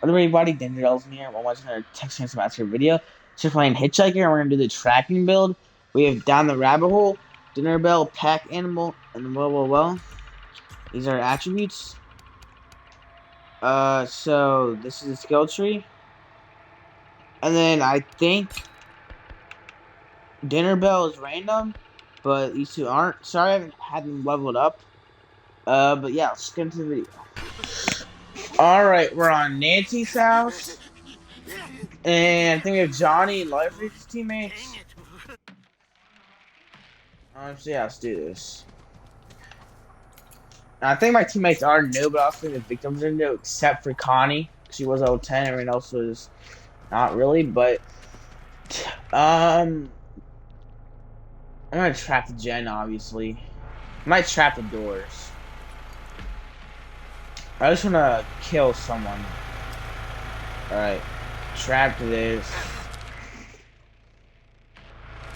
What up, everybody? Danny Delson here. We're watching another Texas Chainsaw Massacre video. We're playing Hitchhiker, and we're gonna do the tracking build. We have Down the Rabbit Hole, Dinner Bell, Pack Animal, and the well. These are attributes. So this is a skill tree, and then I think Dinner Bell is random, but these two aren't. Sorry, I haven't had them leveled up. But yeah, let's get into the video. All right, we're on Nancy's house. And I think we have Johnny and Leatherface's teammates. So yeah, let's do this. I think my teammates are new, but I also think the victims are new, except for Connie. She was level 10, everyone else was not really, but I'm gonna trap the gen, obviously. I might trap the doors. I just wanna kill someone. Alright. Trap this.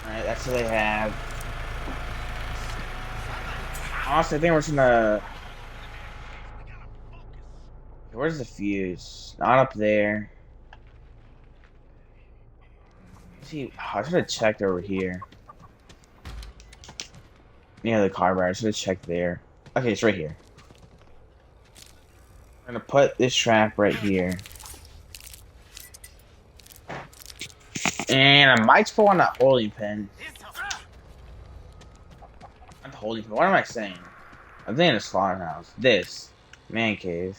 Alright, that's what they have. Honestly, I think we're just gonna... Where's the fuse? Not up there. See, I should have checked over here. Near the car bar, I should have checked there. Okay, it's right here. I'm gonna put this trap right here. And I might spawn a holding pen. Not the holding pen, what am I saying? I'm thinking a slaughterhouse. This. Man cave.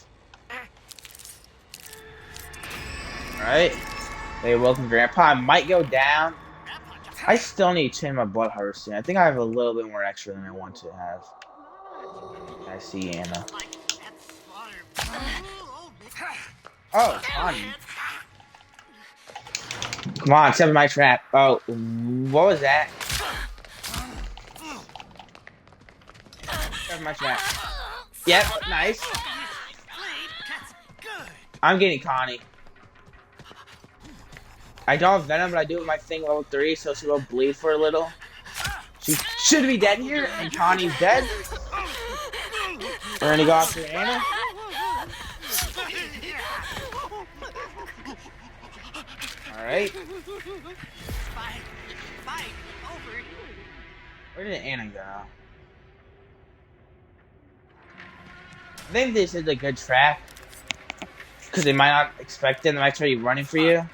Alright. Hey, welcome, Grandpa. I might go down. I still need to change my blood harvesting. I think I have a little bit more extra than I want to have. I see Anna. Oh, Connie. Come on, step in my trap. Oh, what was that? Step in my trap. Yep, nice. I'm getting Connie. I don't have Venom, but I do have my thing level 3, so she will bleed for a little. She should be dead here, and Connie's dead. We're gonna go after Anna. Alright. Where did Anna go? I think this is a good trap. Because they might not expect it, they might try to running for you.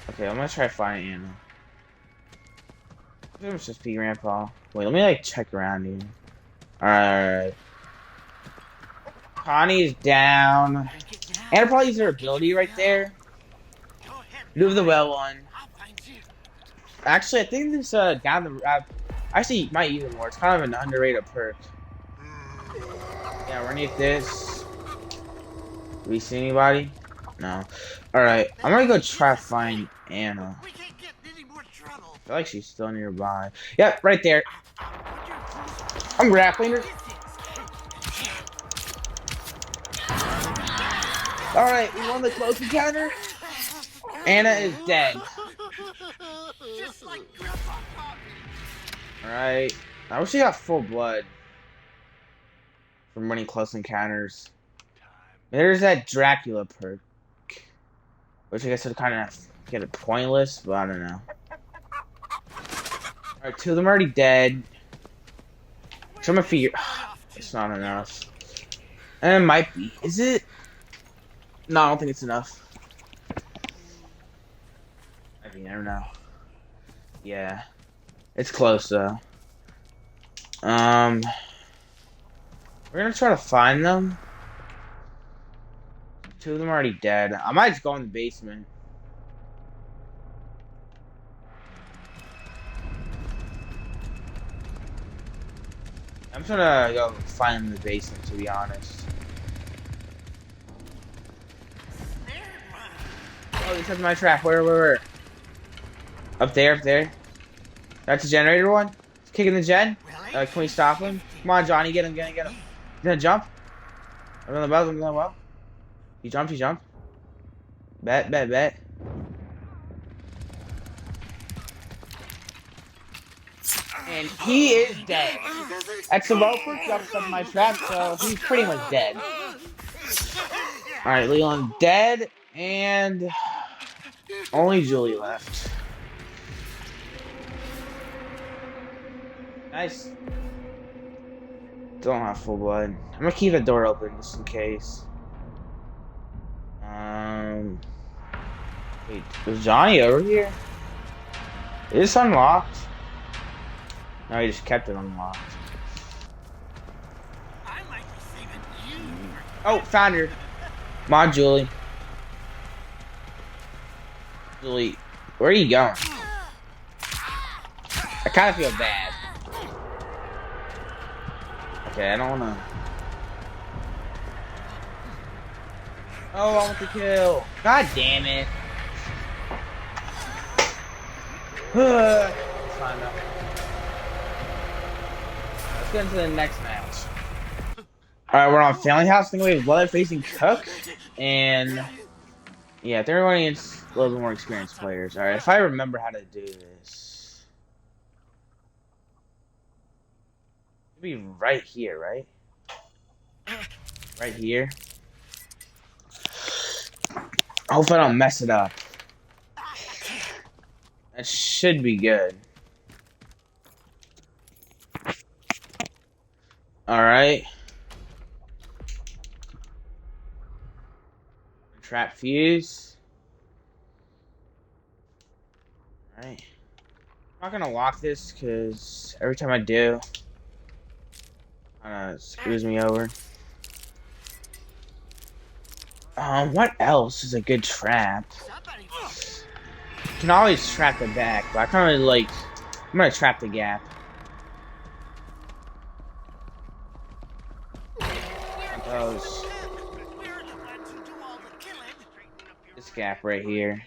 Okay, I'm gonna try to find Anna. It was just be Grandpa. Wait, let me like check around here. Alright. Connie's down. Anna probably uses her ability right there. Do the well one. Actually, I think this down the actually might use it more. It's kind of an underrated perk. Yeah, we're underneath this. Do we see anybody? No. Alright, I'm gonna go try to find Anna. I feel like she's still nearby. Yep, right there. I'm grappling her. Alright, we won the close encounter. Anna is dead. Alright. I wish she got full blood from running close encounters. There's that Dracula perk, which I guess would kind of get it pointless, but I don't know. Alright, 2 of them are already dead. So I'm gonna figure. It's not enough. And it might be. Is it? No, I don't think it's enough. I mean, I don't know. Yeah. It's close though. We're gonna try to find them. 2 of them are already dead. I might just go in the basement. I'm just gonna go find them in the basement, to be honest. Oh, this is my trap. Where? Up there. That's the generator one. He's kicking the gen. Can we stop him? Come on, Johnny, get him. He's gonna jump. I'm on the well. He jumped. Bet. And he is dead. That's the loafer jumps up my trap, so he's pretty much dead. Alright, Leon dead, and only Julie left. Nice. Don't have full blood. I'm gonna keep the door open just in case. Wait, is Johnny over here? Is this unlocked? No, he just kept it unlocked. Oh, found her. Come on, Julie. Julie, where are you going? I kind of feel bad. Okay, I don't wanna. Oh, I want the kill. God damn it. Let's find out. Let's get into the next match. Alright, we're on Family House. I think we have Leather facing Cook. And yeah, they're running against a little bit more experienced players. Alright, if I remember how to do this. It'd be right here, right? Right here. Hopefully I don't mess it up. That should be good. Alright. Trap fuse. Alright. I'm not gonna lock this because every time I do, it screws me over. What else is a good trap? You can always trap the back, but I kind of like. I'm gonna trap the gap. Those. This gap right here.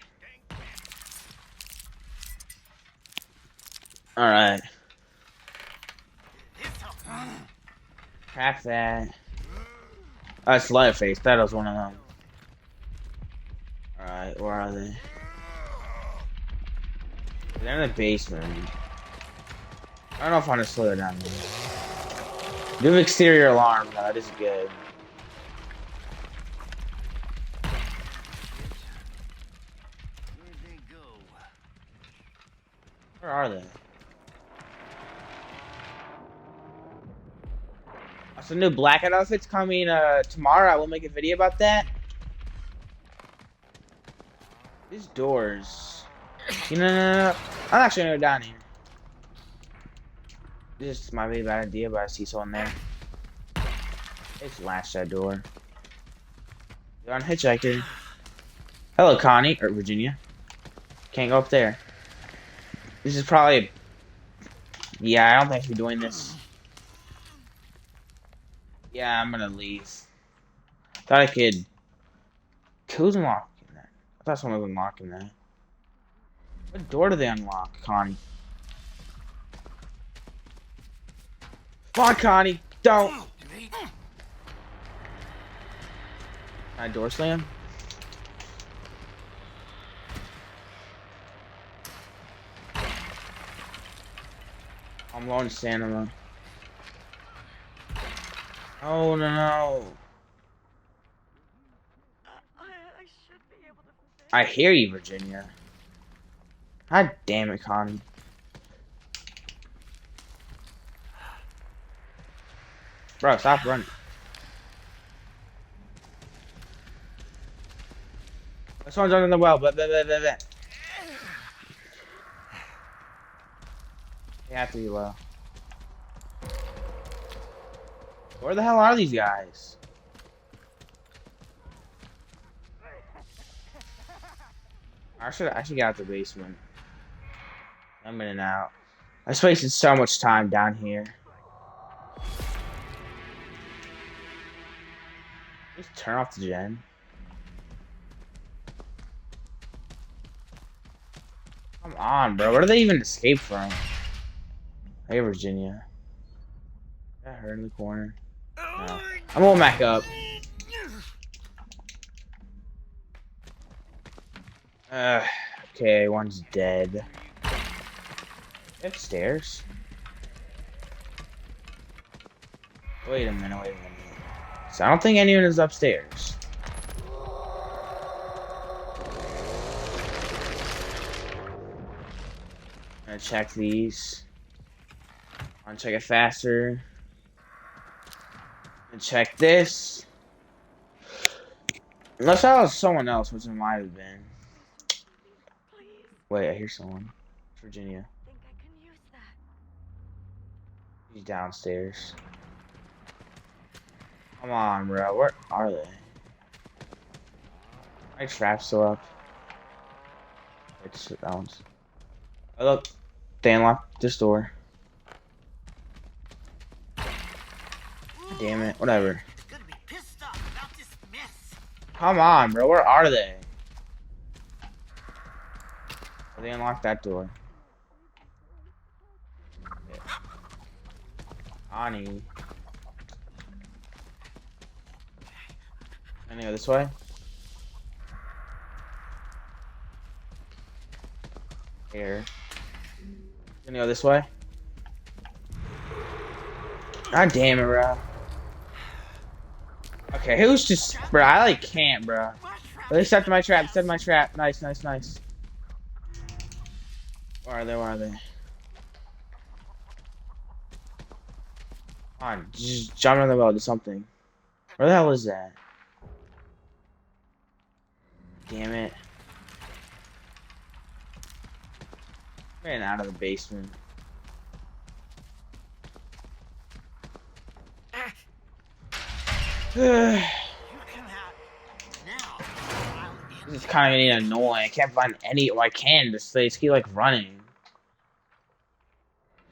Alright. Trap that. Oh, it's Leatherface. That was one of them. Alright, where are they? They're in the basement. I don't know if I want to slow it down. Do an exterior alarm, though. That is good. Where are they? Some new blackout outfits coming tomorrow. I will make a video about that. These doors. No. I'm actually gonna go down here. This might be a bad idea, but I see someone there. Let's latch that door. You're on hitchhiker. Hello, Connie or Virginia. Can't go up there. This is probably. Yeah, I don't think I should be doing this. Yeah, I'm gonna leave. Thought I could. Who's unlocking that? I thought someone was unlocking that. What door do they unlock, Connie? Come on, Connie. Don't. Can I door slam? I'm low in stamina. Oh no. I hear you, Virginia. God damn it, Connie. Bro, stop running. Someone's under the well, but You have to be low. Where the hell are these guys? I should get out the basement. I'm in and out. I just wasted so much time down here. Just turn off the gen. Come on, bro. Where do they even escape from? Hey, Virginia. Got her in the corner. No. I'm going back up. Okay, one's dead. Upstairs. Wait a minute. So I don't think anyone is upstairs. gonna check these. I'm gonna check it faster. And check this. Unless that was someone else, which it might have been. Wait, I hear someone. Virginia. I think I can use that. He's downstairs. Come on, bro. Where are they? My trap's still up. It's that one's. Oh look, they unlocked this door. Damn it. Whatever. Come on, bro. Where are they? Oh, they unlocked that door. Yeah. Ani. Can I go this way? Here. Can I go this way? God damn it, bro. Okay, who's just, bro? I like can't, bro. They stepped in my trap. Stepped in my trap. Nice, nice, nice. Where are they? Where are they? Come on, just jump on the wall. Do something. Where the hell is that? Damn it. Ran out of the basement. This is kind of getting annoying. I can't find any. Well, I can. They just keep like running.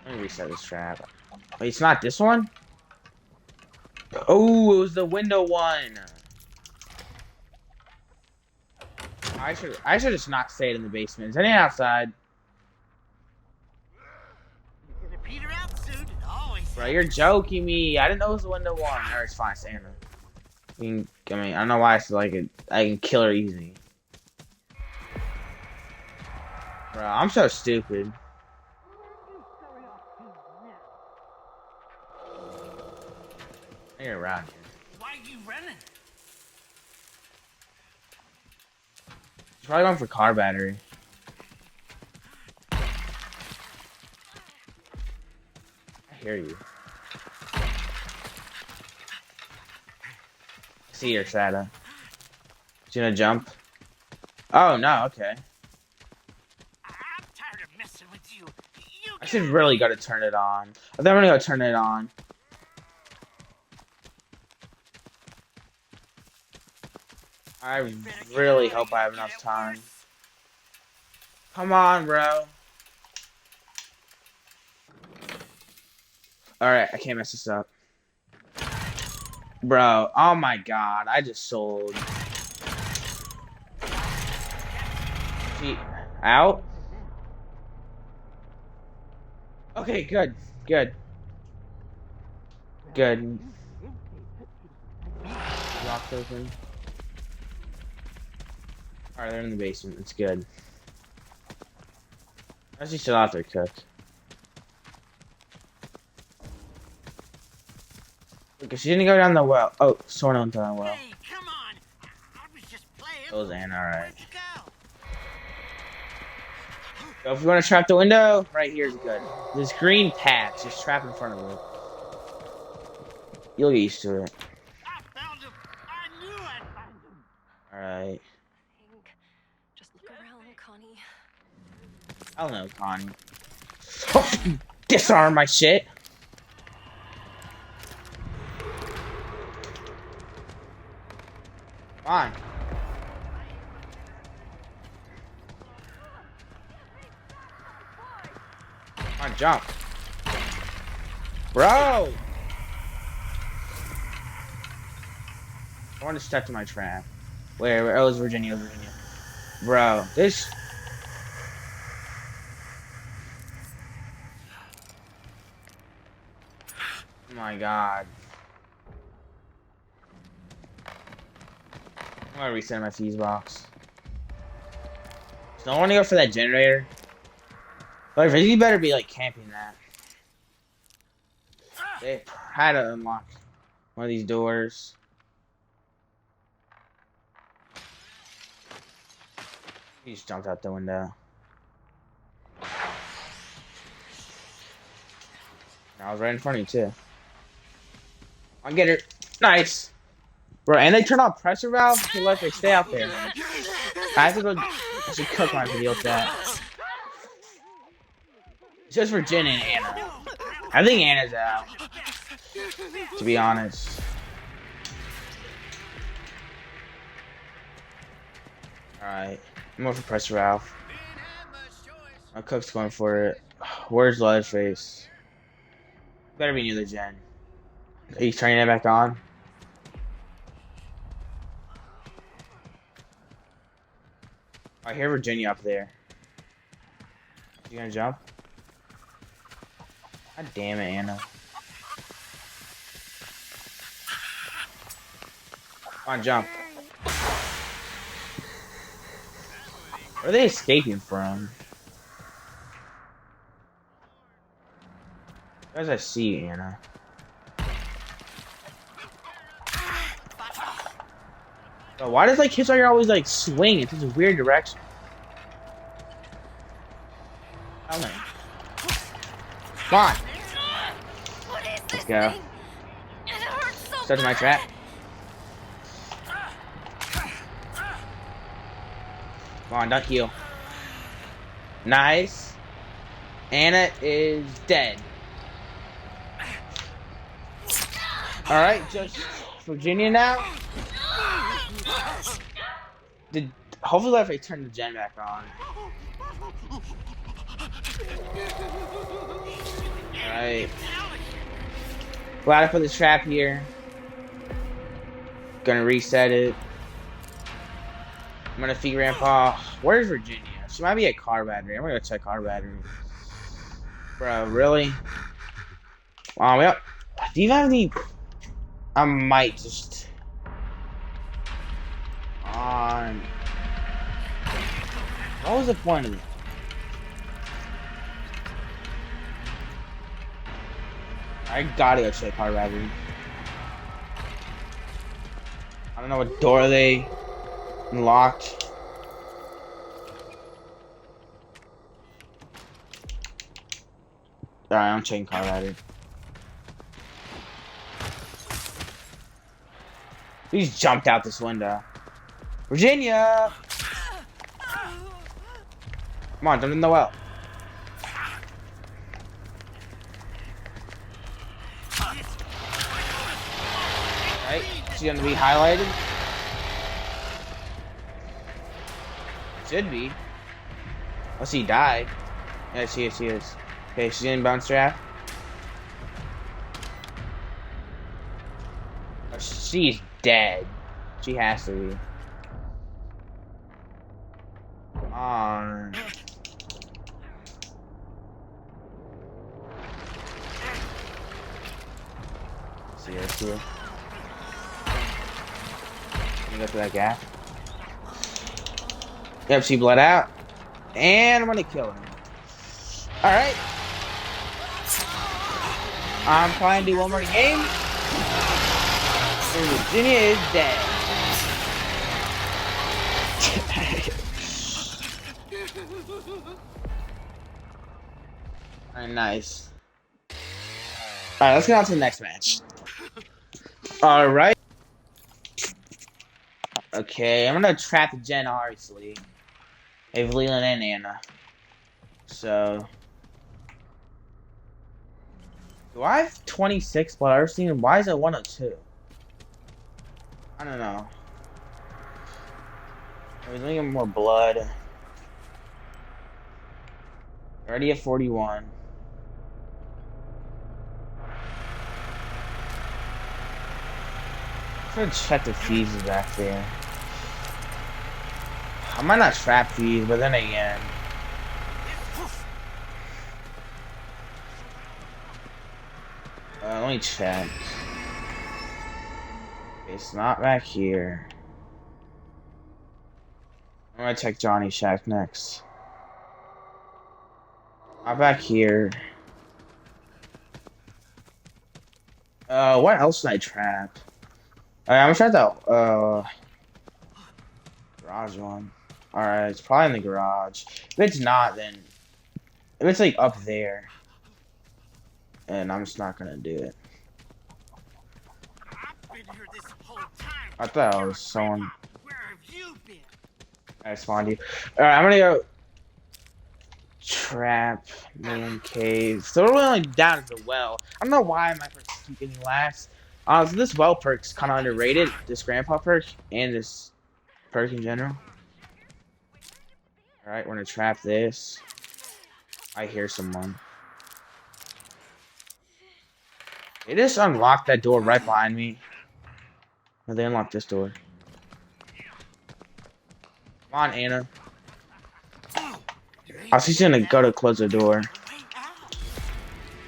Let me reset this trap. Wait, it's not this one? Oh, it was the window one. I should just not stayed in the basement. Is anything outside? Bro, you're joking me. I didn't know it was the window one. Alright, it's fine, Santa. I mean, I don't know why I feel like it. I can kill her easy. Bro, I'm so stupid. You're around here. Why are you running? She's probably going for car battery. I hear you. I see your shadow. She's gonna jump. Oh no, okay. I'm tired of messing with you. I should really gotta turn it on. I think I'm gonna go turn it on. I really hope I have enough time. Come on, bro. Alright, I can't mess this up. Bro, oh my god, I just sold. She out? Okay, good, good. Good. Locked open. Alright, they're in the basement. It's good. How's he still out there, Cook? Because she didn't go down the well. Oh, someone went down the well. Hey, come on. I was just playing. That was Ann, alright. Where'd you go? So if you want to trap the window, right here is good. This green patch, just trap in front of it. You'll get used to it. I found him. I knew I'd find him. Alright. Just look around, Connie. I don't know, Connie. Oh, disarm my shit. Come on. Come on, jump. Bro! I want to step to my trap. Where? Oh, it's Virginia, Virginia. Bro, this... Oh my god. I'm gonna reset my fuse box. So I want to go for that generator. But you better be like camping that. They had to unlock one of these doors. He just jumped out the window. I was right in front of you too. I'll get her. Nice. Bro, and they turn on pressure valve to let it stay out there. I have to go. I should cook my video with that. It's just for Jen and Anna. I think Anna's out. To be honest. Alright. I'm going for pressure valve. My cook's going for it. Where's Leatherface? Better be near the Jen. He's turning it back on. I hear Virginia up there. You gonna jump? God damn it, Anna. Come on, jump. Where are they escaping from? As I see, Anna. Bro, why does like hitchhiker always like swing in such a weird direction? Come on. Come on. What is this Let's go. thing? It hurts so Start my bad. trap. Come on, don't heal. Nice. Anna is dead. Alright, just Virginia now. Hopefully if I turn the gen back on. Alright. Glad I put the trap here. Gonna reset it. I'm gonna feed Grandpa. Where's Virginia? She might be at car battery. I'm gonna go check car battery. Bro, really? Wow, well, do you have any? I might just on. What was the point of it? I gotta go check car battery. I don't know what door they unlocked. Alright, I'm checking car battery. He's jumped out this window. Virginia! Come on, jump in the well. Right? She's gonna be highlighted. Should be. Unless he died. Yeah, she is, she is. Okay, she's in bounce trap. Oh, she's dead. She has to be. Come on. See her, see her. Let me go to that gap. Yep, she bled out. And I'm gonna kill her. Alright. I'm trying to do one more game. And Virginia is dead. Alright, nice. Alright, let's get on to the next match. Alright. Okay, I'm gonna trap the Jen, obviously. Have Leland and Anna. So. Do I have 26 blood? I've seen. Why is it 102? I don't know. Let me get more blood. Already at 41. I'm gonna check the fees back there. I might not trap fees, but then again. Let me check. It's not back here. I'm gonna check Johnny Shack next. Not back here. What else did I trap? I'm gonna try the garage one. Alright, it's probably in the garage. If it's not, then if it's like up there. and I'm just not gonna do it. I've been here this whole time. I thought I You're was a someone. grandma. Where have you been? I spawned you. All right, I'm gonna go trap man cave. So we're only down to the well. I don't know why my perks keep getting last. So this well perk's kind of underrated. This grandpa perk and this perk in general. All right, we're gonna trap this. I hear someone. They just unlocked that door right behind me. No, they unlocked this door. Come on, Anna. Oh, she's gonna go to close the door.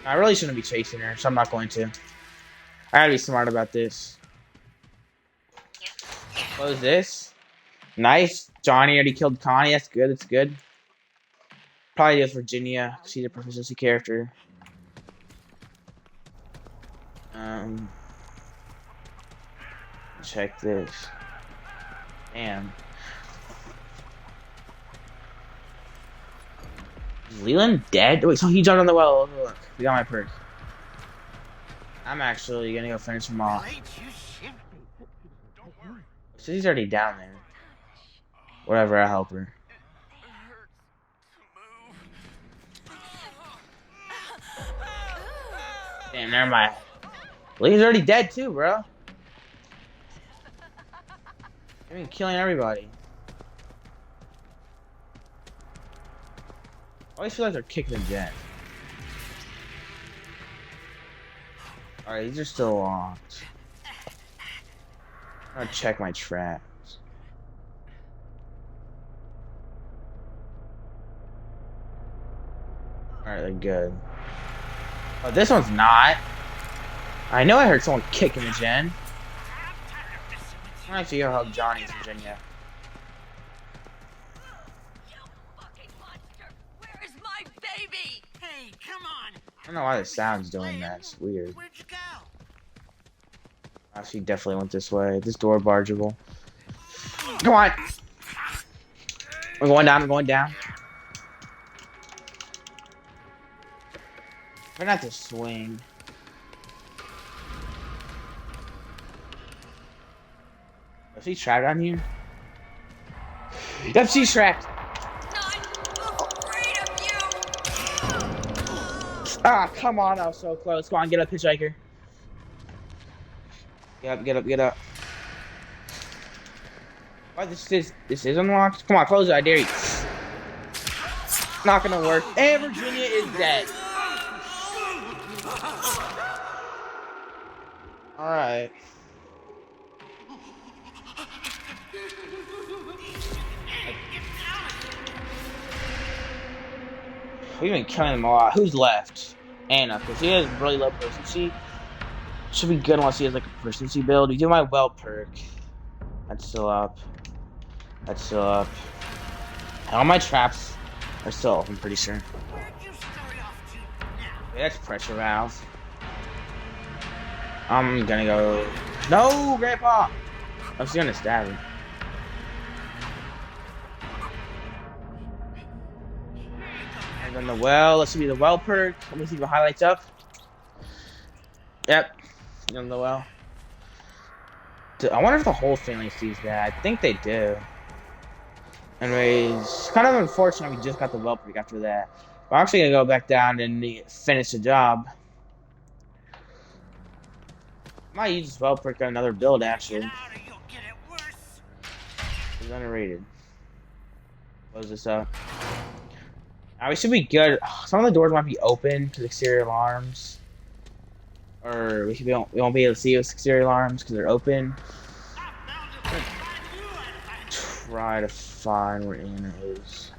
I really shouldn't be chasing her, so I'm not going to. I gotta be smart about this. Close this. Nice. Johnny already killed Connie. That's good. That's good. Probably with Virginia. She's a proficiency character. Check this. Damn. Is Leland dead? Wait, so he jumped on the well. Look, we got my perk. I'm actually gonna go finish him off. So he's already down there. Whatever, I'll help her. Damn, never mind. Leland's already dead too, bro. I mean, killing everybody. I always feel like they're kicking the jet. Alright, these are still locked. I'm gonna check my traps. Alright, they're good. Oh, this one's not. I know I heard someone kicking the gen. I'm gonna actually go help Johnny in Virginia. You fucking monster! Where is my baby? Hey, come on. I don't know why the sound's doing that. It's weird. Where'd you go? Oh, she definitely went this way. This door bargeable. Come on! I'm going down, I'm going down. Try not to swing. Is he trapped on you? Yep, she's trapped. Not afraid of you! Ah, come on, I was so close. Come on, get up, hitchhiker. Get up, get up, get up. Why this is unlocked? Come on, close it, I dare you. Not gonna work. And Virginia is dead. Alright. We've been killing them a lot. Who's left? Anna, because she has really low proficiency. Should be good unless he has like a proficiency build. We do my well perk. That's still up. That's still up. And all my traps are still up, I'm pretty sure. Where'd you start off to now? Okay, that's pressure valve. I'm gonna go. No, Grandpa! I was gonna stab him. And then the well. Let's see the well perk. Let me see the highlights up. Yep. On the well. I wonder if the whole family sees that. I think they do. Anyways, it's kind of unfortunate we just got the well perk after that. We're actually gonna go back down and finish the job. I might use this well perk on another build actually. Get out or you'll get it worse. It's underrated. Close this up. Now we should be good. Some of the doors might be open to the exterior alarms. Or we won't be able to see those exterior alarms because they're open. Try to find where Anna is.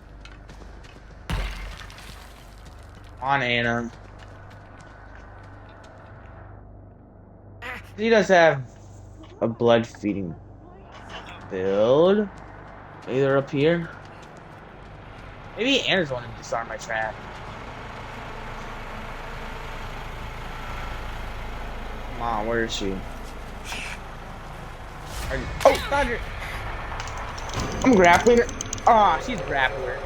On Anna. He does have a blood feeding build. Either up here. Maybe Anna's the one to disarm my trap. Come on, where is she? Oh, Thunder! I'm grappling her. Ah, she's grappling her.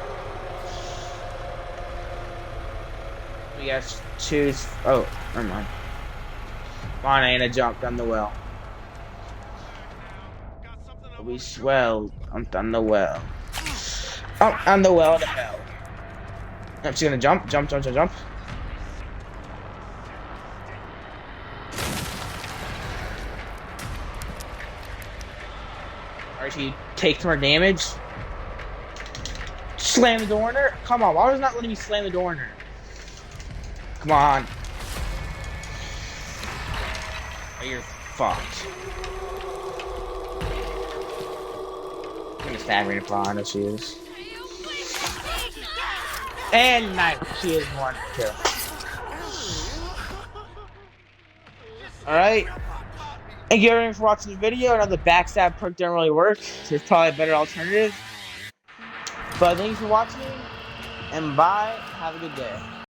Let me We gotta choose. Oh, never mind. Come on, Anna, jump down the well. We swell. I'm down the well. Oh, on the well to hell. I'm just gonna jump, jump, jump, jump, jump. Alright, she takes more damage. Slam the door in her. Come on, why was it not letting me slam the door in her? Come on. Oh, you're fucked. I'm gonna stab her in the paw. I know she is. And nice. She is one kill. Alright. Thank you everyone for watching the video. I know the backstab perk didn't really work. So there's probably a better alternative. But thank you for watching. And bye. Have a good day.